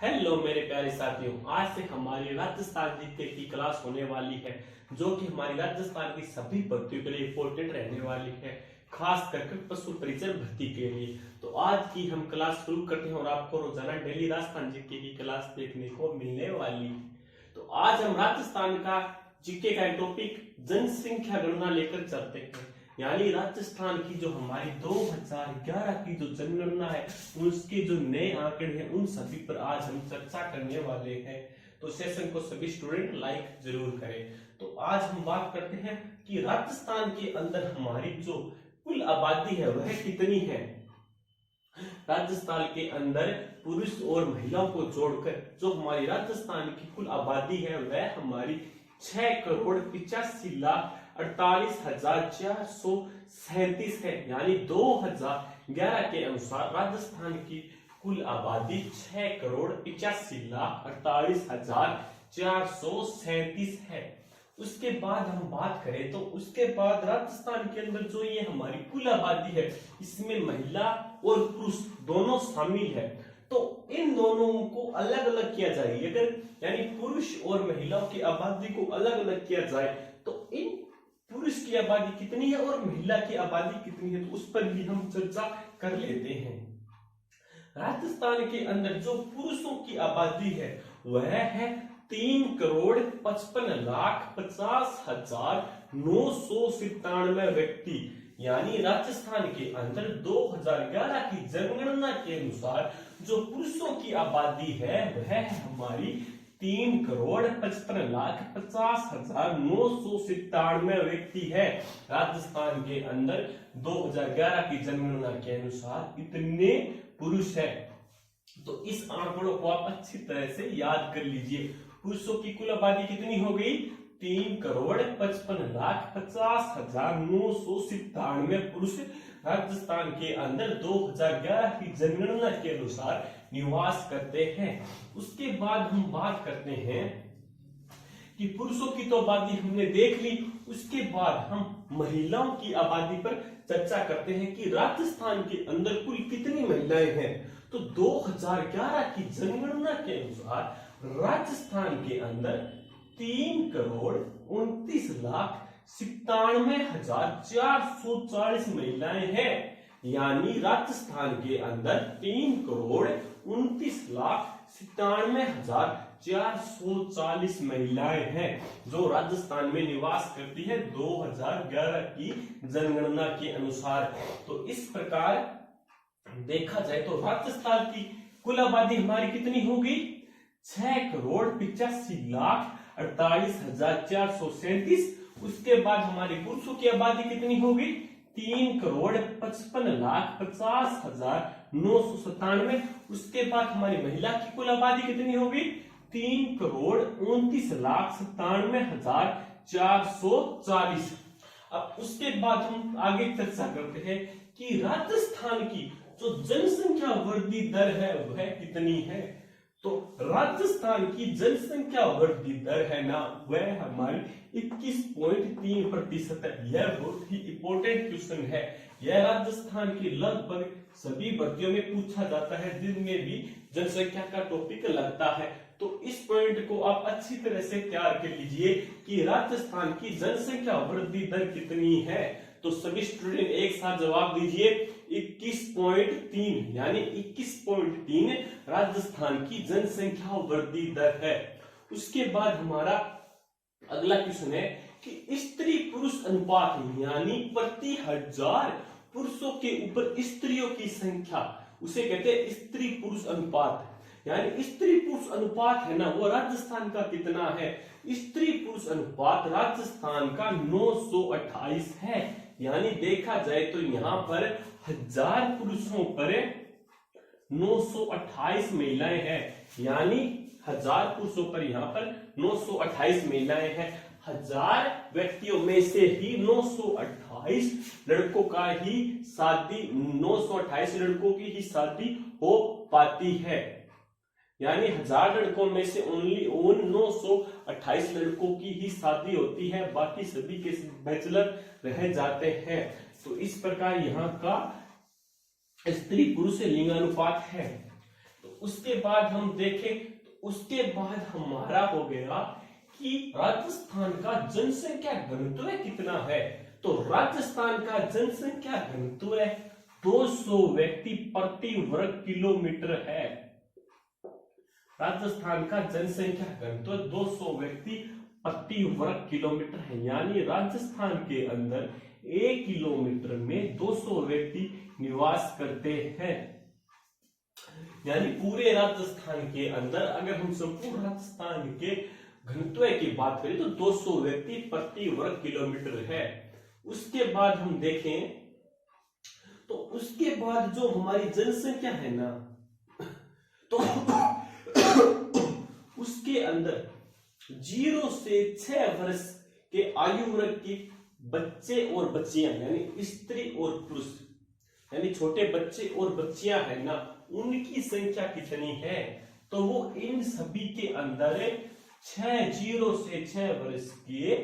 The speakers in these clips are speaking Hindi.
हेलो मेरे प्यारे साथियों, आज से हमारी राजस्थान जीके की क्लास होने वाली है, जो कि हमारी राजस्थान की सभी भर्तियों के लिए इम्पोर्टेंट रहने वाली है, खास करके पशु परिचय भर्ती के लिए। तो आज की हम क्लास शुरू करते हैं और आपको रोजाना डेली राजस्थान जीके की क्लास देखने को मिलने वाली है। तो आज हम राजस्थान का जीके का टॉपिक जनसंख्या गणना लेकर चलते हैं। यानी राजस्थान की जो हमारी 2011 की जो जनगणना है, उसके जो नए आंकड़े हैं, उन सभी पर आज हम चर्चा करने वाले हैं। तो सेशन को सभी स्टूडेंट लाइक जरूर करें। तो आज हम बात करते हैं कि राजस्थान के अंदर हमारी जो कुल आबादी है वह कितनी है। राजस्थान के अंदर पुरुष और महिलाओं को जोड़कर जो हमारी राजस्थान की कुल आबादी है वह हमारी 6,48,437 है। यानी 2011 के अनुसार राजस्थान की कुल आबादी 6,48,437 है। उसके बाद हम बात करें तो उसके बाद राजस्थान के अंदर जो ये हमारी कुल आबादी है, इसमें महिला और पुरुष दोनों शामिल है। तो इन दोनों को अलग अलग किया जाए, अगर यानी पुरुष और महिलाओं की आबादी को अलग अलग किया जाए तो इन पुरुष की आबादी कितनी है और महिला की आबादी कितनी है, तो उस पर भी हम चर्चा कर लेते हैं। राजस्थान के अंदर जो पुरुषों की आबादी है वह है 3,55,50,997 व्यक्ति। यानी राजस्थान के अंदर 2011 की जनगणना के अनुसार जो पुरुषों की आबादी है वह है हमारी 3,55,50,997 व्यक्ति है। राजस्थान के अंदर 2011 की जनगणना के अनुसार इतने पुरुष है। तो इस आंकड़ों को आप अच्छी तरह से याद कर लीजिए। पुरुषों की कुल आबादी कितनी हो गई? 3,55,50,997 पुरुष राजस्थान के अंदर 2011 की जनगणना के अनुसार निवास करते हैं। उसके बाद हम बात करते हैं कि पुरुषों की तो आबादी हमने देख ली। उसके बाद हम महिलाओं की आबादी पर चर्चा करते हैं कि राजस्थान के अंदर कुल कितनी महिलाएं हैं। तो 2011 की जनगणना के अनुसार राजस्थान के अंदर 3,29,97,440 महिलाएं हैं। यानी राजस्थान के अंदर 3,29,97,440 महिलाएं हैं जो राजस्थान में निवास करती है 2011 की जनगणना के अनुसार। तो इस प्रकार देखा जाए तो राजस्थान की कुल आबादी हमारी कितनी होगी? 6,48,48,437। उसके बाद हमारी पुरुषों की आबादी कितनी होगी? 3,55,50,997। उसके बाद हमारी महिला की कुल आबादी कितनी होगी? 3,29,97,440। अब उसके बाद हम आगे चर्चा करते हैं कि राजस्थान की जो जनसंख्या वृद्धि दर है वह कितनी है। तो राजस्थान की जनसंख्या वृद्धि दर है ना, वह हमारी 21.3% है। यह बहुत ही इंपॉर्टेंट क्वेश्चन है। यह राजस्थान की लगभग सभी भर्तियों में पूछा जाता है, जिनमें भी जनसंख्या का टॉपिक लगता है। तो इस पॉइंट को आप अच्छी तरह से तैयार कर लीजिए कि राजस्थान की जनसंख्या वृद्धि दर कितनी है। तो सभी स्टूडेंट एक साथ जवाब दीजिए 21.3। यानी 21.3 राजस्थान की जनसंख्या वृद्धि दर है। उसके बाद हमारा अगला क्वेश्चन है कि स्त्री पुरुष अनुपात, यानी प्रति 1000 पुरुषों के ऊपर स्त्रियों की संख्या, उसे कहते हैं स्त्री पुरुष अनुपात। यानी स्त्री पुरुष अनुपात है ना, वो राजस्थान का कितना है? स्त्री पुरुष अनुपात राजस्थान का 928 है। यानी देखा जाए तो यहाँ पर 1000 पुरुषों पर 928 महिलाएं हैं। यानी 1000 पुरुषों पर यहाँ पर 928 महिलाएं हैं। 1000 व्यक्तियों में से ही 928 लड़कों का ही शादी 928 लड़कों की ही शादी हो पाती है। यानी 1000 लड़कों में से ओनली 928 लड़कों की ही शादी होती है, बाकी सभी के बैचलर रह जाते हैं। तो इस प्रकार यहाँ का स्त्री पुरुष लिंगानुपात है। तो उसके बाद हम देखें तो उसके बाद हमारा हो गया कि राजस्थान का जनसंख्या घनत्व कितना है। तो राजस्थान का जनसंख्या घनत्व 200 व्यक्ति प्रति वर्ग किलोमीटर है। राजस्थान का जनसंख्या घनत्व 200 व्यक्ति प्रति वर्ग किलोमीटर है, यानी राजस्थान के अंदर 1 किलोमीटर में 200 व्यक्ति निवास करते हैं। यानी पूरे राजस्थान के अंदर अगर हम संपूर्ण राजस्थान के घनत्व की बात करें तो 200 व्यक्ति प्रति वर्ग किलोमीटर है। उसके बाद हम देखें तो उसके बाद जो हमारी जनसंख्या है ना, तो उसके अंदर 0 से 6 वर्ष के आयु वर्ग के बच्चे और बच्चियां यानी स्त्री और पुरुष यानी छोटे बच्चे और बच्चियां है ना, उनकी संख्या कितनी है। तो वो इन सभी के अंदर 0 से 6 वर्ष के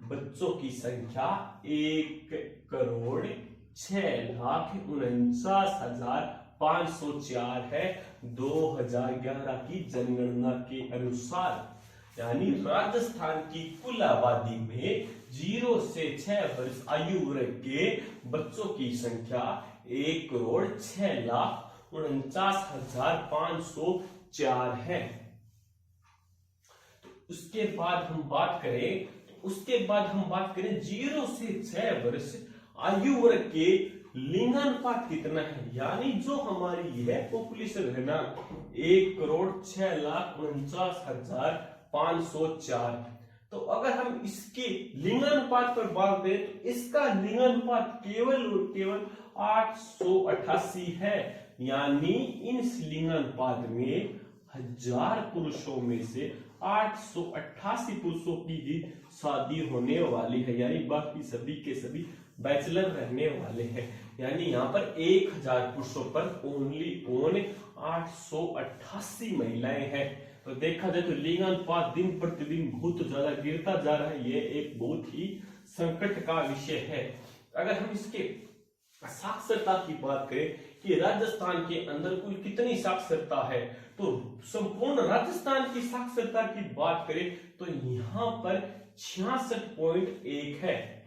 बच्चों की संख्या 1,06,49,504 है 2011 की जनगणना के अनुसार। यानी राजस्थान की कुल आबादी में 0 से 6 वर्ष आयु वर्ग के बच्चों की संख्या 1,06,49,504 है। तो उसके बाद हम बात करें 0 से 6 वर्ष आयु वर्ग के लिंगानुपात कितना है। यानी जो हमारी है पॉपुलेशन है ना 1,06,49,504। तो अगर हम इसके लिंगानुपात पर बात करें तो इसका लिंगानुपात केवल और केवल 888 है। यानी इस लिंगानुपात में 1000 पुरुषों में से 888 पुरुषों की ही शादी होने वाली है, यानी बाकी सभी के सभी बैचलर रहने वाले हैं। यानी यहाँ पर 1000 पुरुषों पर ओनली 888 महिलाएं हैं। तो देखा जाए तो लिंगानुपात दिन प्रतिदिन बहुत ज्यादा गिरता जा रहा है। ये एक बहुत ही संकट का विषय है। अगर हम इसके साक्षरता की बात करें कि राजस्थान के अंदर कुल कितनी साक्षरता है, तो संपूर्ण राजस्थान की साक्षरता की बात करें तो यहाँ पर 66.1 है।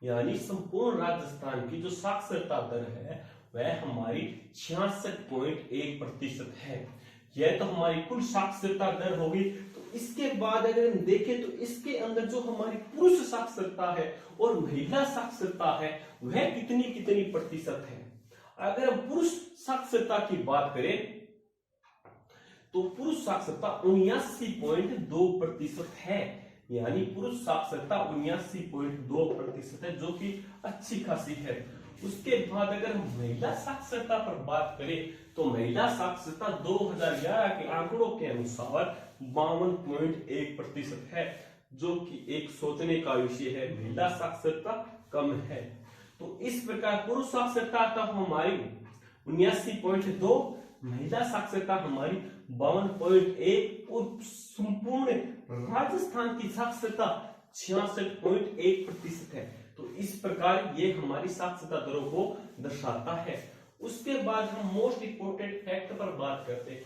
यानी संपूर्ण राजस्थान की जो साक्षरता दर है वह हमारी 66.1% है। यह तो हमारी कुल साक्षरता दर होगी। तो इसके बाद अगर हम देखें तो इसके अंदर जो हमारी पुरुष साक्षरता है और महिला साक्षरता है वह कितनी प्रतिशत है। अगर हम पुरुष साक्षरता की बात करें तो पुरुष साक्षरता 79.2% है। यानी पुरुष साक्षरता 79.2% है, जो कि अच्छी खासी है। उसके बाद अगर हम महिला साक्षरता पर बात करें तो महिला साक्षरता 2011 के आंकड़ों के अनुसार 52.1% है, जो कि एक सोचने का विषय है। महिला साक्षरता कम है। तो इस प्रकार पुरुष साक्षरता तो हमारी 79.2, महिला साक्षरता हमारी 52.1 और संपूर्ण राजस्थान की साक्षरता 66.1% है। तो इस प्रकार ये हमारी साक्षरता दरों को दर्शाता है। उसके बाद हम मोस्ट इंपोर्टेंट फैक्ट पर बात करते हैं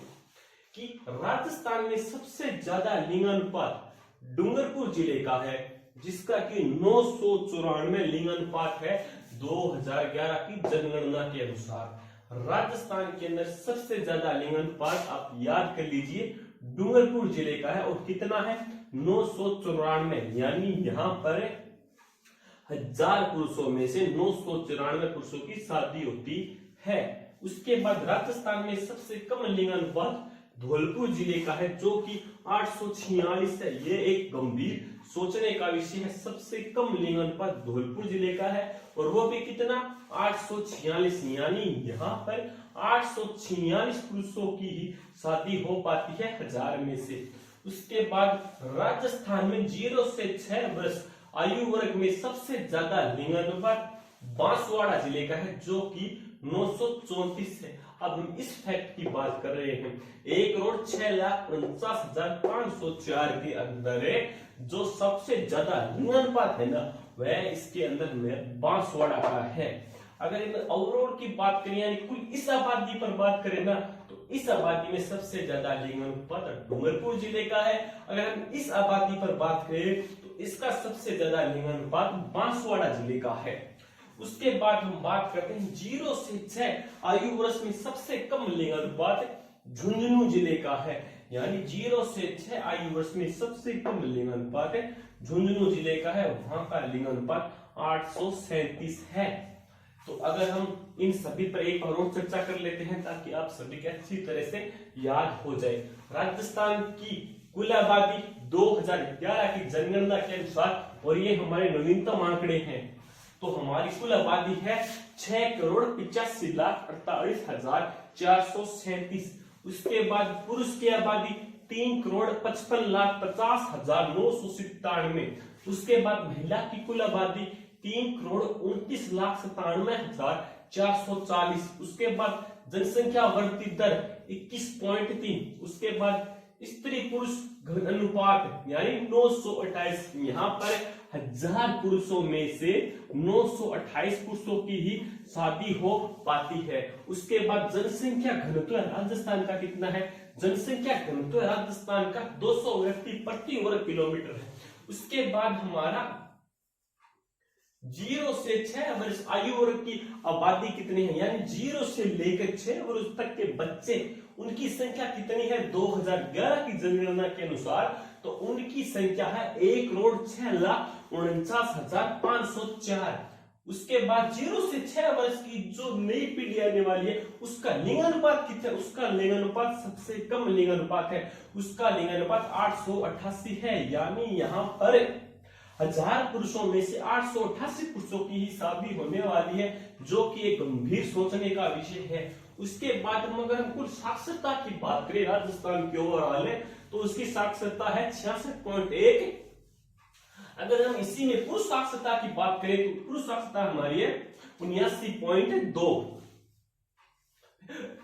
कि राजस्थान में सबसे ज्यादा लिंगानुपात डूंगरपुर जिले का है, जिसका कि 994 लिंगानुपात है 2011 की जनगणना के अनुसार। राजस्थान के अंदर सबसे ज्यादा लिंगानुपात आप याद कर लीजिए डूंगरपुर जिले का है, और कितना है 994। यानी यहाँ पर 1000 पुरुषों में से 994 पुरुषों की शादी होती है। उसके बाद राजस्थान में सबसे कम लिंगानुपात धौलपुर जिले का है, जो कि 846 है। ये एक गंभीर सोचने का विषय है। सबसे कम लिंगानुपात धौलपुर जिले का है, और वो भी कितना 846। यानी यहाँ पर 846 पुरुषों की ही शादी हो पाती है 1000 में से। उसके बाद राजस्थान में 0 से 6 वर्ष आयु वर्ग में सबसे ज्यादा लिंगानुपात बांसवाड़ा जिले का है, जो कि 934 है। अब हम इस फैक्ट की बात कर रहे हैं 1,06,49,504 के अंदर जो सबसे ज्यादा लिंगानुपात है ना वह इसके अंदर में बांसवाड़ा का है। अगर इन ओवरऑल की बात करें यानी कुल इस आबादी पर बात करें ना तो इस आबादी में सबसे ज्यादा लिंगानुपात डूंगरपुर जिले का है। अगर हम इस आबादी पर बात करें तो इसका सबसे ज्यादा लिंगानुपात बांसवाड़ा जिले का है। उसके बाद हम बात करते हैं 0 से 6 आयु वर्ष में सबसे कम लिंगानुपात झुंझुनू जिले का है। यानी 0 से 6 आयु वर्ष में सबसे कम लिंगानुपात झुंझुनू जिले का है, वहां का लिंगानुपात 837 है। तो अगर हम इन सभी पर एक बार और चर्चा कर लेते हैं ताकि आप सभी के अच्छी तरह से याद हो जाए। राजस्थान की कुल आबादी 2011 की जनगणना के अनुसार, और ये हमारे नवीनतम आंकड़े हैं, तो हमारी कुल आबादी है 6,85,48,437। उसके बाद पुरुष की आबादी 3,55,50,997। उसके बाद महिला की कुल आबादी 3,29,97,440। उसके बाद जनसंख्या वृद्धि दर 21.3। उसके बाद स्त्री पुरुष अनुपात यानी 928। यहाँ पर 1000 पुरुषों में से 928 पुरुषों की ही शादी हो पाती है। उसके बाद जनसंख्या घनत्व राजस्थान का कितना है? जनसंख्या घनत्व राजस्थान का 200 व्यक्ति प्रति वर्ग किलोमीटर है। उसके बाद हमारा 0 से 6 वर्ष आयु वर्ग की आबादी कितनी है, यानी 0 से लेकर 6 वर्ष तक के बच्चे, उनकी संख्या कितनी है 2011 की जनगणना के अनुसार? तो उनकी संख्या है 1,06,49,504। उसके बाद 0 से 6 वर्ष की जो नई पीढ़ी आने वाली है उसका लिंगानुपात कितना है? उसका लिंगानुपात सबसे कम लिंगानुपात है, उसका लिंगानुपात 888 है। यानी यहाँ पर 1000 पुरुषों में से 888 पुरुषों की ही शादी होने वाली है, जो कि एक गंभीर सोचने का विषय है। उसके बाद अगर हम कुल साक्षरता की बात करें राजस्थान के ओवरऑल है, तो उसकी साक्षरता है 66.1। अगर हम इसी में पुरुष साक्षरता की बात करें तो पुरुष साक्षरता हमारी है 79.2।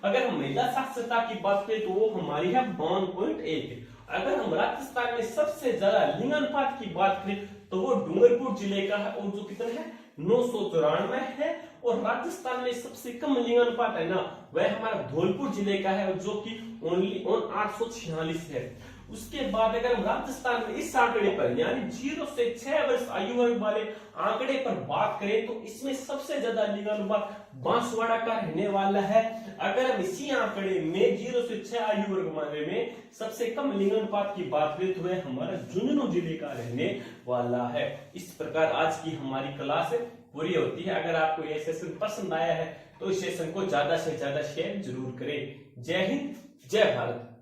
अगर हम महिला साक्षरता की बात करें तो वो हमारी है 52.1। अगर हम राजस्थान में सबसे ज्यादा लिंगानुपात की बात करें तो वो डूंगरपुर जिले का है, और जो कितना है 994 है। और राजस्थान में सबसे कम लिंगानुपात है ना, वह हमारा धौलपुर जिले का है, जो कि ओनली 846 है। उसके बाद अगर हम राजस्थान में इस आंकड़े पर यानी 0 से 6 वर्ष आयु वर्ग वाले आंकड़े पर बात करें तो इसमें सबसे ज्यादा लिंगानुपात बांसवाड़ा का रहने वाला है। अगर हम इसी आंकड़े में 0 से 6 आयु वर्ग वाले में सबसे कम लिंगानुपात की बात करें तो वह हमारा झुंझुनू जिले का रहने वाला है। इस प्रकार आज की हमारी क्लास पूरी होती है। अगर आपको यह सेशन पसंद आया है तो इस सेशन को ज्यादा से ज्यादा शेयर जरूर करें। जय हिंद, जय भारत।